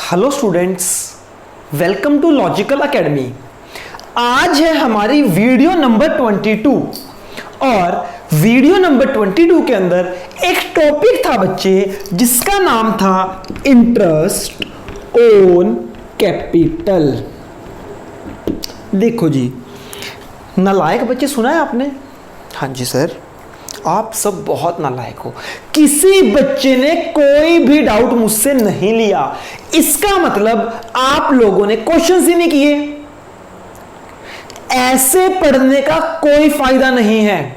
Hello students, welcome to logical academy. आज है हमारी वीडियो नंबर 22 और वीडियो नंबर 22 के अंदर एक टॉपिक था बच्चे, जिसका नाम था इंटरेस्ट ऑन कैपिटल। देखो जी, नालायक बच्चे, सुना है आपने? हाँ जी सर, आप सब बहुत नालायक हो। किसी बच्चे ने कोई भी डाउट मुझसे नहीं लिया, इसका मतलब आप लोगों ने क्वेश्चंस ही नहीं किए। ऐसे पढ़ने का कोई फायदा नहीं है।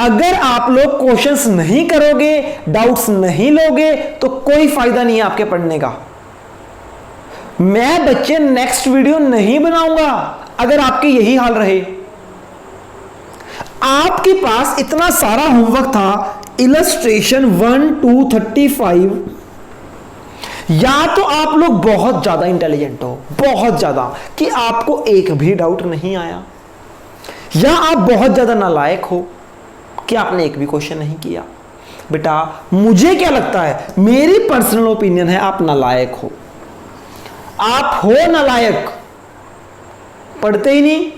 अगर आप लोग क्वेश्चंस नहीं करोगे, डाउट्स नहीं लोगे, तो कोई फायदा नहीं है आपके पढ़ने का। मैं बच्चे नेक्स्ट वीडियो नहीं बनाऊंगा अगर आपके यही हाल रहे। आपके पास इतना सारा होमवर्क था, इलस्ट्रेशन 1 to 35। या तो आप लोग बहुत ज्यादा इंटेलिजेंट हो, बहुत ज्यादा, कि आपको एक भी डाउट नहीं आया, या आप बहुत ज्यादा नालायक हो कि आपने एक भी क्वेश्चन नहीं किया। बेटा, मुझे क्या लगता है, मेरी पर्सनल ओपिनियन है, आप नालायक हो। आप हो नालायक, पढ़ते ही नहीं।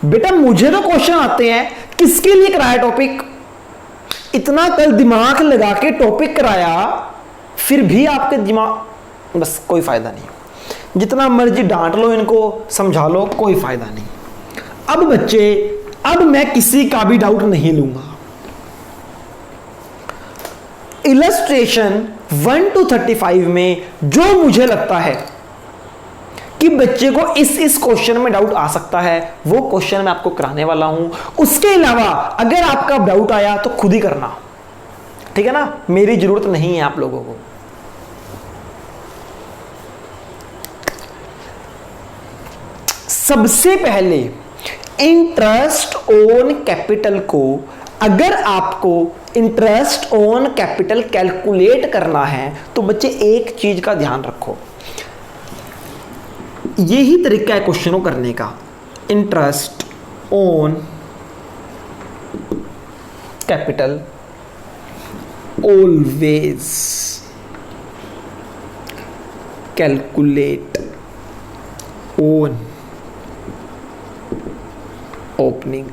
बेटा, मुझे तो क्वेश्चन आते हैं, किसके लिए कराया टॉपिक? इतना कल दिमाग लगा के टॉपिक कराया, फिर भी आपके दिमाग, बस कोई फायदा नहीं। जितना मर्जी डांट लो इनको, समझा लो, कोई फायदा नहीं। अब बच्चे, अब मैं किसी का भी डाउट नहीं लूंगा। इलस्ट्रेशन 1 to 35 में जो मुझे लगता है कि बच्चे को इस क्वेश्चन में डाउट आ सकता है, वो क्वेश्चन मैं आपको कराने वाला हूं। उसके अलावा अगर आपका डाउट आया तो खुद ही करना, ठीक है ना? मेरी जरूरत नहीं है आप लोगों को। सबसे पहले इंटरेस्ट ऑन कैपिटल को, अगर आपको इंटरेस्ट ऑन कैपिटल कैलकुलेट करना है तो बच्चे एक चीज का ध्यान रखो, यही तरीका है क्वेश्चनों करने का। Interest on capital always calculate on opening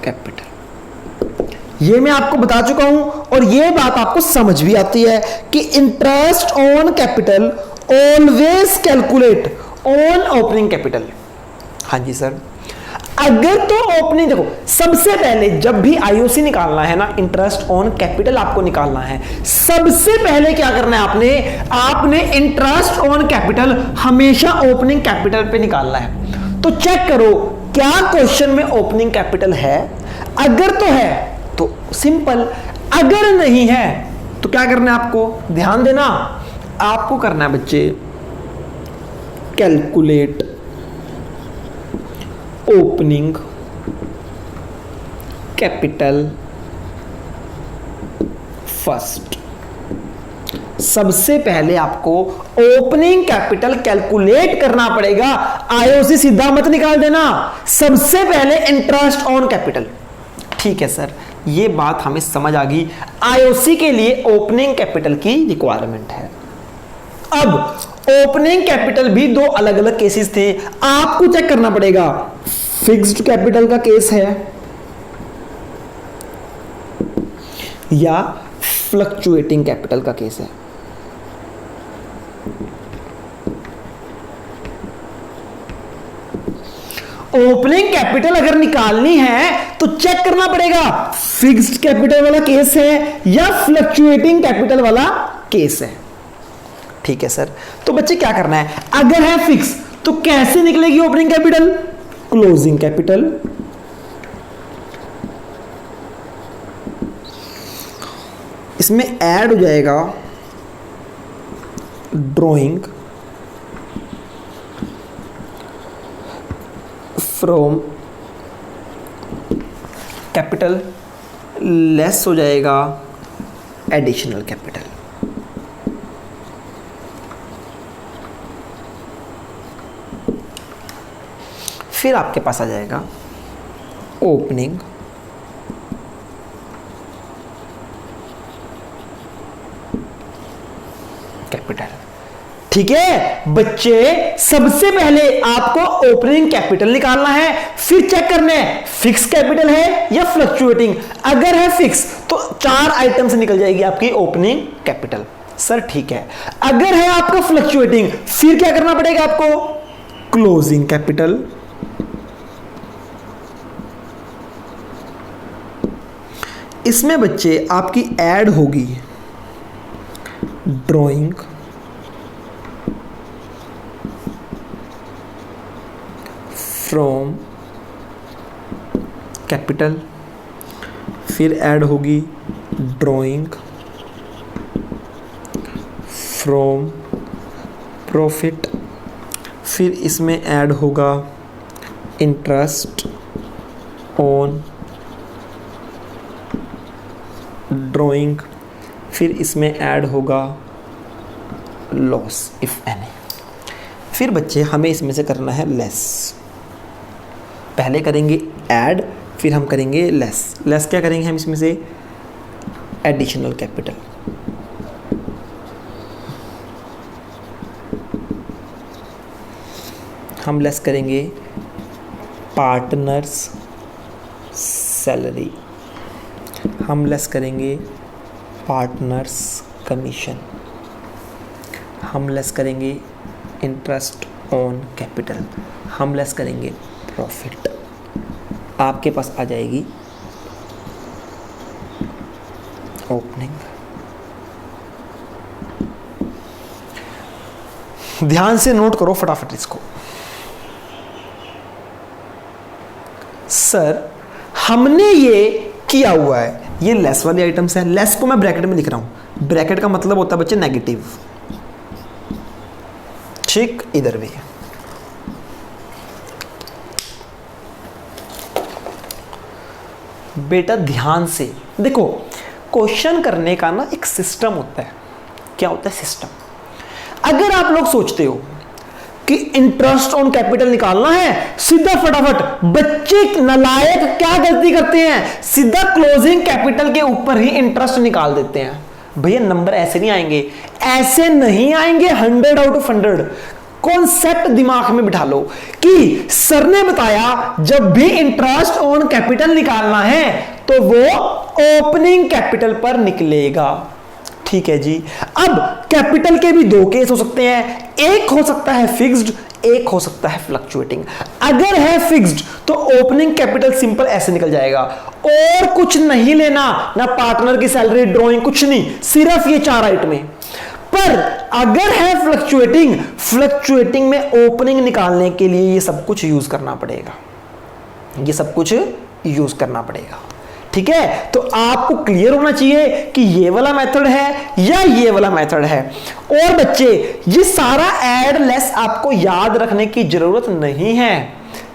capital. ये मैं आपको बता चुका हूं और ये बात आपको समझ भी आती है कि interest on capital always calculate on opening capital. हाँ जी सर, अगर तो ओपनिंग, देखो सबसे पहले जब भी आईओसी निकालना है ना, इंटरेस्ट ऑन कैपिटल आपको निकालना है, सबसे पहले क्या करना है आपने इंटरेस्ट ऑन कैपिटल हमेशा ओपनिंग कैपिटल पे निकालना है। तो चेक करो क्या क्वेश्चन में ओपनिंग कैपिटल है। अगर तो है तो सिंपल, अगर नहीं है तो क्या करना है आपको? ध्यान देना, आपको करना है बच्चे कैलकुलेट ओपनिंग कैपिटल फर्स्ट। सबसे पहले आपको ओपनिंग कैपिटल कैलकुलेट करना पड़ेगा। आईओसी सीधा मत निकाल देना, सबसे पहले इंटरेस्ट ऑन कैपिटल। ठीक है सर, ये बात हमें समझ आ गई। आईओसी के लिए ओपनिंग कैपिटल की रिक्वायरमेंट है। अब ओपनिंग कैपिटल भी दो अलग अलग केसेस थे, आपको चेक करना पड़ेगा। फिक्स्ड कैपिटल का केस है या फ्लक्चुएटिंग कैपिटल का केस है। ओपनिंग कैपिटल अगर निकालनी है तो चेक करना पड़ेगा फिक्स्ड कैपिटल वाला केस है या फ्लक्चुएटिंग कैपिटल वाला केस है। ठीक है सर, तो बच्चे क्या करना है? अगर है फिक्स तो कैसे निकलेगी ओपनिंग कैपिटल? क्लोजिंग कैपिटल इसमें ऐड हो जाएगा ड्रॉइंग फ्रॉम कैपिटल, लेस हो जाएगा एडिशनल कैपिटल। फिर आपके पास आ जाएगा ओपनिंग कैपिटल। ठीक है बच्चे, सबसे पहले आपको ओपनिंग कैपिटल निकालना है, फिर चेक करना है फिक्स कैपिटल है या फ्लक्चुएटिंग। अगर है फिक्स तो 4 आइटम से निकल जाएगी आपकी ओपनिंग कैपिटल। सर ठीक है, अगर है आपका फ्लक्चुएटिंग फिर क्या करना पड़ेगा आपको, क्लोजिंग कैपिटल। इसमें बच्चे आपकी ऐड होगी ड्राइंग, फ्रॉम कैपिटल, फिर ऐड होगी ड्राइंग फ्रॉम प्रॉफिट, फिर इसमें ऐड होगा इंटरेस्ट ऑन ड्राइंग, फिर इसमें ऐड होगा लॉस इफ एनी। फिर बच्चे हमें इसमें से करना है लेस। पहले करेंगे ऐड, फिर हम करेंगे लेस। लेस क्या करेंगे हम इसमें से, एडिशनल कैपिटल। हम लेस करेंगे पार्टनर्स सैलरी, हम लेस करेंगे पार्टनर्स कमीशन, हम लेस करेंगे इंटरेस्ट ऑन कैपिटल, हम लेस करेंगे प्रॉफिट। आपके पास आ जाएगी ओपनिंग। ध्यान से नोट करो फटाफट इसको। सर हमने ये किया हुआ है, ये लेस वाली आइटम्स है। लेस को मैं ब्रैकेट में लिख रहा हूं, ब्रैकेट का मतलब होता है बच्चे नेगेटिव, ठीक। इधर भी बेटा ध्यान से देखो, क्वेश्चन करने का ना एक सिस्टम होता है। क्या होता है सिस्टम? अगर आप लोग सोचते हो कि इंटरेस्ट ऑन कैपिटल निकालना है, सीधा फटाफट बच्चे नालायक क्या गलती करते हैं, सीधा क्लोजिंग कैपिटल के ऊपर ही इंटरेस्ट निकाल देते हैं। भैया नंबर ऐसे नहीं आएंगे, ऐसे नहीं आएंगे 100 आउट ऑफ 100। कॉन्सेप्ट दिमाग में बिठा लो कि सर ने बताया जब भी इंटरेस्ट ऑन कैपिटल निकालना है तो वो ओपनिंग कैपिटल पर निकलेगा, ठीक है जी। अब कैपिटल के भी 2 केस हो सकते हैं, एक हो सकता है फिक्स्ड, एक हो सकता है फ्लक्चुएटिंग। अगर है फिक्स्ड तो ओपनिंग कैपिटल सिंपल ऐसे निकल जाएगा, और कुछ नहीं लेना, ना पार्टनर की सैलरी, ड्राइंग, कुछ नहीं, सिर्फ ये 4 आइटमें। पर अगर है फ्लक्चुएटिंग, फ्लक्चुएटिंग में ओपनिंग निकालने के लिए ये सब कुछ यूज करना पड़ेगा, ये सब कुछ यूज करना पड़ेगा, ठीक है। तो आपको क्लियर होना चाहिए कि ये वाला मेथड है या ये वाला मेथड है। और बच्चे ये सारा ऐड लेस आपको याद रखने की जरूरत नहीं है,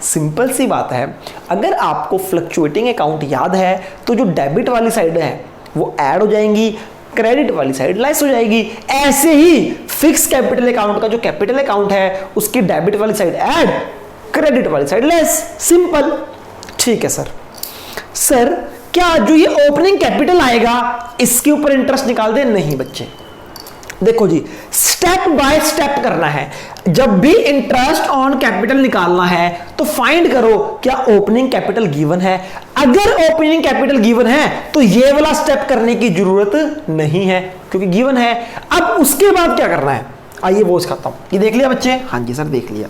सिंपल सी बात है। अगर आपको फ्लक्चुएटिंग अकाउंट याद है तो जो डेबिट वाली साइड है वो ऐड हो जाएंगी, क्रेडिट वाली साइड लेस हो जाएगी। ऐसे ही फिक्स कैपिटल अकाउंट का जो कैपिटल अकाउंट है उसकी डेबिट वाली साइड ऐड, क्रेडिट वाली साइड लेस, सिंपल, ठीक है सर। सर क्या जो ये ओपनिंग कैपिटल आएगा इसके ऊपर इंटरेस्ट निकाल दे? नहीं बच्चे, देखो जी स्टेप बाय स्टेप करना है। जब भी इंटरेस्ट ऑन कैपिटल निकालना है तो फाइंड करो क्या ओपनिंग कैपिटल गिवन है। अगर ओपनिंग कैपिटल गिवन है तो ये वाला स्टेप करने की जरूरत नहीं है क्योंकि गिवन है। अब उसके बाद क्या करना है, आइए वो सिखाता हूं। ये देख लिया बच्चे? हाँ जी सर देख लिया।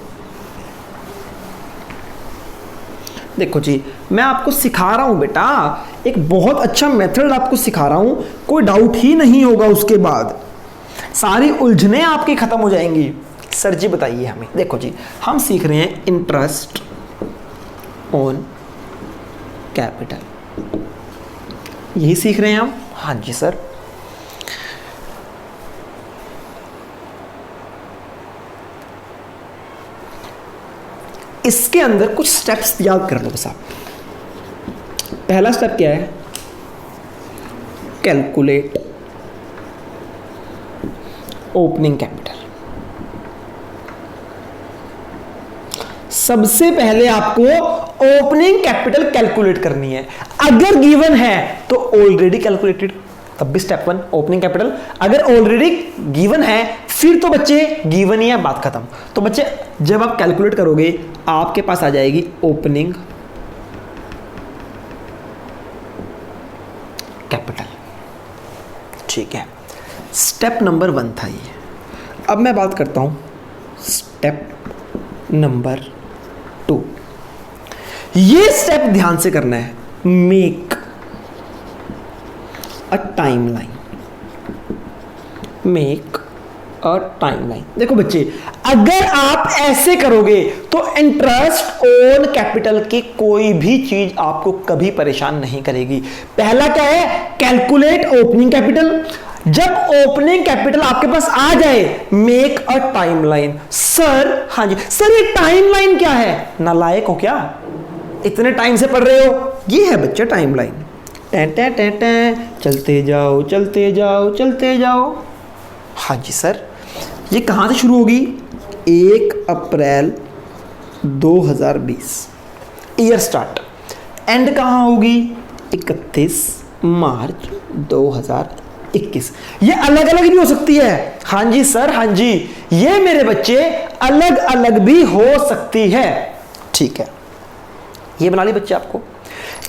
देखो जी मैं आपको सिखा रहा हूं बेटा, एक बहुत अच्छा मेथड आपको सिखा रहा हूं, कोई डाउट ही नहीं होगा। उसके बाद सारी उलझने आपकी खत्म हो जाएंगी। सर जी बताइए हमें, देखो जी हम सीख रहे हैं इंटरेस्ट ऑन कैपिटल, यही सीख रहे हैं हम? हाँ जी सर। इसके अंदर कुछ स्टेप्स याद कर लो बस आप। पहला स्टेप क्या है, कैलकुलेट ओपनिंग कैपिटल। सबसे पहले आपको ओपनिंग कैपिटल कैलकुलेट करनी है। अगर गिवन है तो ऑलरेडी कैलकुलेटेड, तब भी स्टेप 1 ओपनिंग कैपिटल। अगर ऑलरेडी गिवन है फिर तो बच्चे गिवन ही है, बात खत्म। तो बच्चे जब आप कैलकुलेट करोगे आपके पास आ जाएगी ओपनिंग कैपिटल। ठीक है, स्टेप नंबर 1 था ये। अब मैं बात करता हूं स्टेप नंबर 2। ये स्टेप ध्यान से करना है, make a timeline. Make a timeline. देखो बच्चे, अगर आप ऐसे करोगे तो इंटरेस्ट ऑन कैपिटल की कोई भी चीज आपको कभी परेशान नहीं करेगी। पहला क्या है, कैलकुलेट ओपनिंग कैपिटल। जब ओपनिंग कैपिटल आपके पास आ जाए, मेक अ टाइमलाइन। सर, हाँ जी सर, ये टाइमलाइन क्या है? नालायक हो क्या, इतने टाइम से पढ़ रहे हो? ये है बच्चे टाइमलाइन। चलते जाओ चलते जाओ चलते जाओ। हाँ जी सर, ये कहां से शुरू होगी? 1 अप्रैल 2020 ईयर स्टार्ट। एंड कहां होगी? 31 मार्च 2021। ये अलग अलग भी हो सकती है। हाँ जी सर, हाँ जी, ये मेरे बच्चे अलग अलग भी हो सकती है। ठीक है, ये बना ली बच्चे आपको।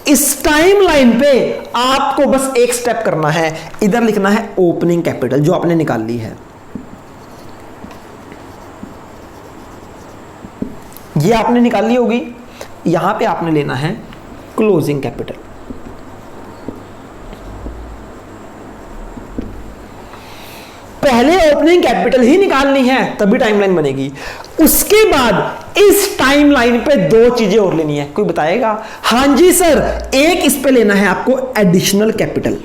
इस टाइमलाइन पे आपको बस एक स्टेप करना है, इधर लिखना है ओपनिंग कैपिटल जो आपने निकाल ली है। ये आपने निकाल ली होगी। यहां पे आपने लेना है क्लोजिंग कैपिटल। पहले ओपनिंग कैपिटल ही निकालनी है तभी टाइमलाइन बनेगी। उसके बाद इस टाइमलाइन पे 2 चीजें और लेनी है। कोई बताएगा? हां जी सर, एक इस पे लेना है आपको एडिशनल कैपिटल।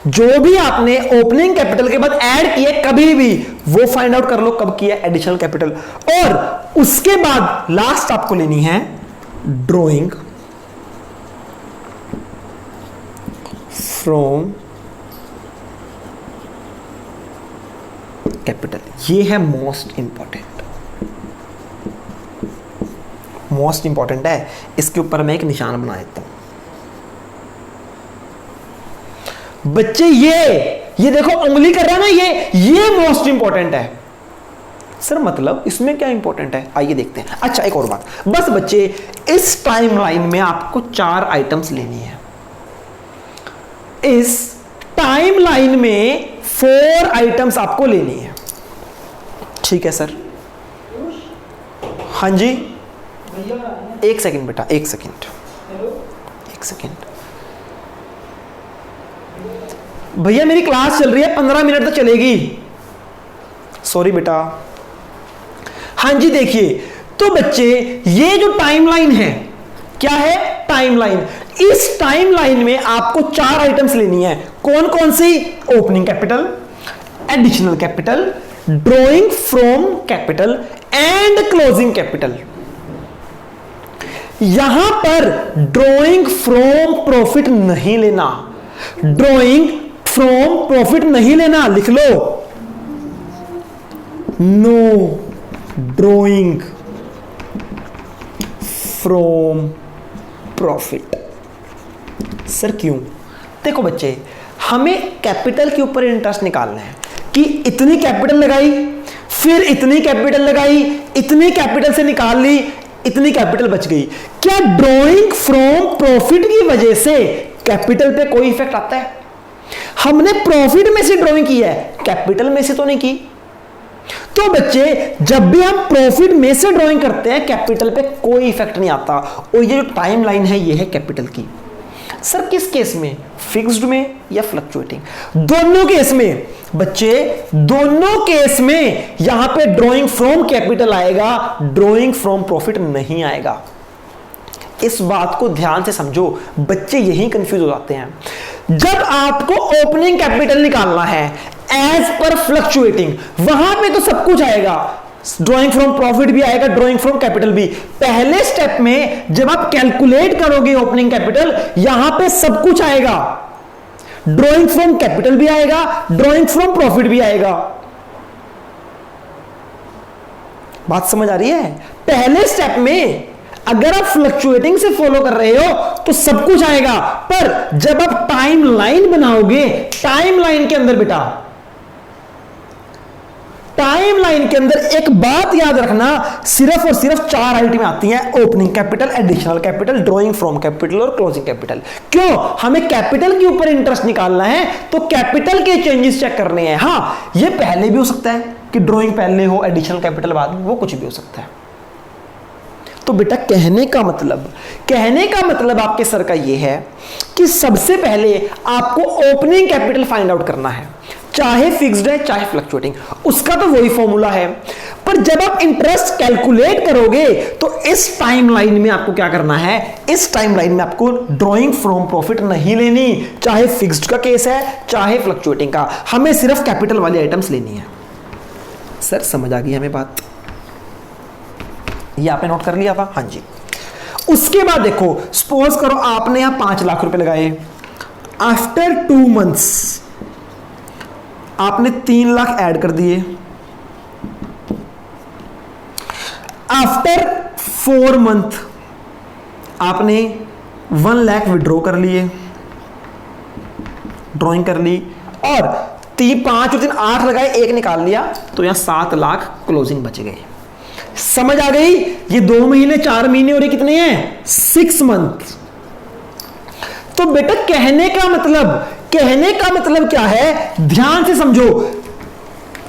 जो भी आपने ओपनिंग कैपिटल के बाद ऐड किए कभी भी, वो फाइंड आउट कर लो कब किया एडिशनल कैपिटल। और उसके बाद लास्ट आपको लेनी है ड्रॉइंग फ्रॉम कैपिटल। ये है मोस्ट इंपॉर्टेंट, मोस्ट इंपॉर्टेंट है। इसके ऊपर मैं एक निशान बना देता हूं बच्चे। ये देखो उंगली कर रहा है ना, ये मोस्ट इंपॉर्टेंट है। सर मतलब इसमें क्या इंपॉर्टेंट है, आइए देखते हैं। अच्छा एक और बात, बस बच्चे इस टाइमलाइन में आपको 4 आइटम्स लेनी है। इस टाइमलाइन में 4 आइटम्स आपको लेनी है। ठीक है सर? हाँ जी, एक सेकंड बेटा, एक सेकंड। भैया मेरी क्लास चल रही है, 15 मिनट तक चलेगी। सॉरी बेटा। हाँ जी देखिए, तो बच्चे ये जो टाइमलाइन है, क्या है? टाइमलाइन। इस टाइमलाइन में आपको 4 आइटम्स लेनी है। कौन कौन सी? Opening capital, additional capital, drawing from capital and closing capital. यहां पर ड्रॉइंग फ्रॉम प्रॉफिट नहीं लेना, ड्रॉइंग फ्रॉम प्रॉफिट नहीं लेना, लिख लो no drawing from profit. Sir क्यों? देखो बच्चे, हमें कैपिटल के ऊपर इंटरेस्ट निकालना है कि इतनी कैपिटल लगाई, फिर इतनी कैपिटल लगाई, इतनी कैपिटल से निकाल ली, इतनी कैपिटल बच गई। क्या ड्रॉइंग फ्रॉम प्रॉफिट की वजह से कैपिटल पे कोई इफेक्ट आता है? हमने प्रॉफिट में से ड्रॉइंग की है, कैपिटल में से तो नहीं की। तो बच्चे जब भी हम प्रॉफिट में से ड्रॉइंग करते हैं कैपिटल पे कोई इफेक्ट नहीं आता। और ये जो टाइमलाइन है ये है कैपिटल की। सर किस केस में? फिक्स्ड में या फ्लक्चुएटिंग? दोनों केस में बच्चे, दोनों केस में यहां पे ड्रॉइंग फ्रॉम कैपिटल आएगा, ड्रॉइंग फ्रॉम प्रॉफिट नहीं आएगा। इस बात को ध्यान से समझो, बच्चे यही कंफ्यूज हो जाते हैं। जब आपको ओपनिंग कैपिटल निकालना है एज पर फ्लक्चुएटिंग, वहां पे तो सब कुछ आएगा, ड्रॉइंग फ्रॉम प्रॉफिट भी आएगा, ड्रॉइंग फ्रॉम कैपिटल भी। पहले स्टेप में जब आप कैलकुलेट करोगे ओपनिंग कैपिटल, यहां पे सब कुछ आएगा, ड्रॉइंग फ्रॉम कैपिटल भी आएगा, ड्रॉइंग फ्रॉम प्रॉफिट भी आएगा। बात समझ आ रही है? पहले स्टेप में अगर आप फ्लक्चुएटिंग से फॉलो कर रहे हो तो सब कुछ आएगा, पर जब आप टाइम लाइन बनाओगे, टाइम लाइन के अंदर बेटा, टाइम लाइन के अंदर एक बात याद रखना, सिर्फ और सिर्फ 4 आइटमें आती हैं, opening capital, additional capital, drawing from capital और क्लोजिंग कैपिटल। क्यों? हमें कैपिटल के ऊपर इंटरेस्ट निकालना है तो कैपिटल के चेंजेस चेक करने हैं। हाँ, ये पहले भी हो सकता है कि ड्रॉइंग पहले हो, एडिशनल कैपिटल बाद में, वो कुछ भी हो सकता है। तो बेटा कहने का मतलब आपके सर का ये है कि सबसे पहले आपको ओपनिंग कैपिटल फाइंड आउट करना है, चाहे फिक्स्ड है चाहे फ्लक्चुएटिंग, उसका तो वही फॉर्मूला है। पर जब आप इंटरेस्ट कैलकुलेट करोगे तो इस टाइमलाइन में आपको क्या करना है, इस टाइमलाइन में आपको ड्रॉइंग फ्रॉम प्रॉफिट नहीं लेनी, चाहे फिक्स्ड का केस है चाहे फ्लक्चुएटिंग का, हमें सिर्फ कैपिटल वाली आइटम्स लेनी है। सर समझ आ गई हमें बात? ये आपने नोट कर लिया था? हाँ जी। उसके बाद देखो, सपोज करो आपने यहां 5 लाख रुपए लगाए, आफ्टर 2 मंथ्स आपने 3 लाख ऐड कर दिए, आफ्टर 4 मंथ आपने 1 लाख विड्रॉ कर लिए, ड्रॉइंग कर ली, और 5 और 3 8 लगाए, 1 निकाल लिया, तो यहां 7 लाख क्लोजिंग बच गए। समझ आ गई? ये 2 महीने 4 महीने और ये कितने हैं? 6 मंथ। तो बेटा कहने का मतलब क्या है, ध्यान से समझो।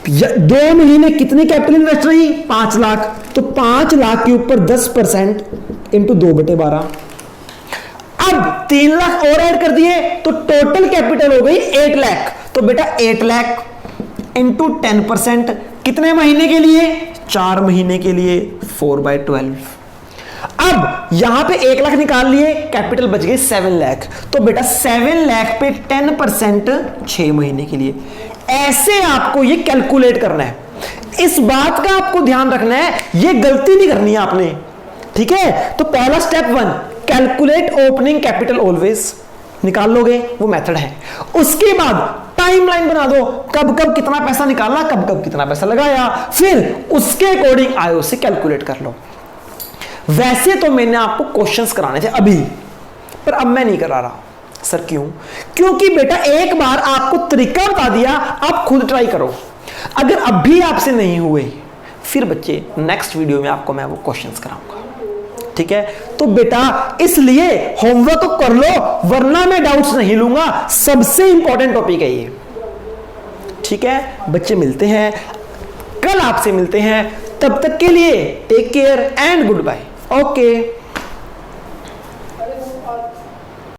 2 महीने कितनी कैपिटल इन्वेस्ट रही? 5 लाख। तो 5 लाख के ऊपर 10% इंटू 2/12। अब 3 लाख और ऐड कर दिए तो टोटल कैपिटल हो गई 8 लाख। तो बेटा 8 लाख इंटू 10% कितने महीने के लिए? 4 महीने के लिए, 4/12। अब यहां पे 1 लाख निकाल लिए, कैपिटल बच गई 7 लाख। तो बेटा 7 लाख पे 10% 6 महीने के लिए। ऐसे आपको ये कैलकुलेट करना है। इस बात का आपको ध्यान रखना है, ये गलती नहीं करनी है आपने, ठीक है? तो पहला step 1, calculate opening capital always, निकाल लोगे, वो मेथड है। उसके बाद टाइमलाइन बना दो, कब कब कितना पैसा निकाला, कब कब कितना पैसा लगाया, फिर उसके अकॉर्डिंग आयो से कैलकुलेट कर लो। वैसे तो मैंने आपको क्वेश्चंस कराने थे अभी, पर अब मैं नहीं करा रहा। सर क्यों? क्योंकि बेटा एक बार आपको तरीका बता दिया, आप खुद ट्राई करो। अगर अब भी आपसे नहीं हुए, फिर बच्चे नेक्स्ट वीडियो में आपको मैं वो क्वेश्चंस कराऊंगा, ठीक है? तो बेटा इसलिए होमवर्क तो कर लो, वरना मैं डाउट्स नहीं लूंगा। सबसे इंपॉर्टेंट टॉपिक है ये, ठीक है? बच्चे मिलते हैं कल, आपसे मिलते हैं, तब तक के लिए take care and goodbye. Okay.